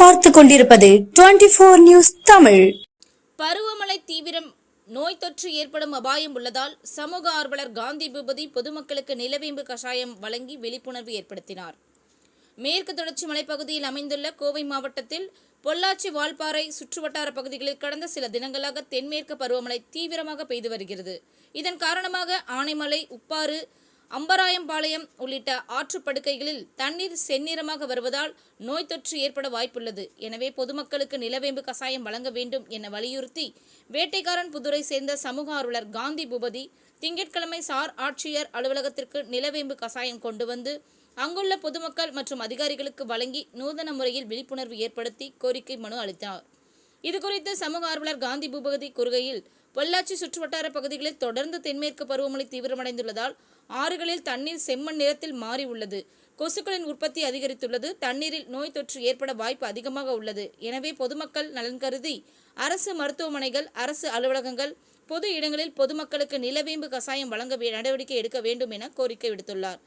பார்த்துக் கொண்டிருப்பது 24 நியூஸ் தமிழ். பருவமழை தீவிரம், நோய் தொற்று ஏற்படும் அபாயம் உள்ளதால் சமூக ஆர்வலர் காந்தி பூபதி பொதுமக்களுக்கு நிலவேம்பு கஷாயம் வழங்கி விழிப்புணர்வு ஏற்படுத்தினார். மேற்கு தொடர்ச்சி மலைப்பகுதியில் அமைந்துள்ள கோவை மாவட்டத்தில் பொள்ளாச்சி, வால்பாறை சுற்றுவட்டார பகுதிகளில் கடந்த சில தினங்களாக தென்மேற்கு பருவமழை தீவிரமாக பெய்து வருகிறது. இதன் காரணமாக ஆனைமலை, உப்பாறு, அம்பராயம்பாளையம் உள்ளிட்ட ஆற்றுப்படுக்கைகளில் தண்ணீர் செந்நிறமாக வருவதால் நோய் தொற்று ஏற்பட வாய்ப்புள்ளது. எனவே பொதுமக்களுக்கு நிலவேம்பு கஷாயம் வழங்க வேண்டும் என வலியுறுத்தி வேட்டைக்காரன் புதுரை சேர்ந்த சமூக ஆர்வலர் காந்தி பூபதி திங்கட்கிழமை சார் ஆட்சியர் அலுவலகத்திற்கு நிலவேம்பு கஷாயம் கொண்டு வந்து அங்குள்ள பொதுமக்கள் மற்றும் அதிகாரிகளுக்கு வழங்கி நூதன முறையில் விழிப்புணர்வு ஏற்படுத்தி கோரிக்கை மனு அளித்தார். இதுகுறித்து சமூக ஆர்வலர் காந்தி பூபதி கூறுகையில், பொள்ளாச்சி சுற்றுவட்டார பகுதிகளில் தொடர்ந்து தென்மேற்கு பருவமழை தீவிரமடைந்துள்ளதால் ஆறுகளில் தண்ணீர் செம்மண் நிறத்தில் மாறி உள்ளது. கொசுக்களின் உற்பத்தி அதிகரித்துள்ளது. தண்ணீரில் நோய் தொற்று ஏற்பட வாய்ப்பு அதிகமாக உள்ளது. எனவே பொதுமக்கள் நலன் கருதி அரசு மருத்துவமனைகள், அரசு அலுவலகங்கள், பொது இடங்களில் பொதுமக்களுக்கு நிலவேம்பு கஷாயம் வழங்க நடவடிக்கை எடுக்க வேண்டும் என கோரிக்கை விடுத்துள்ளார்.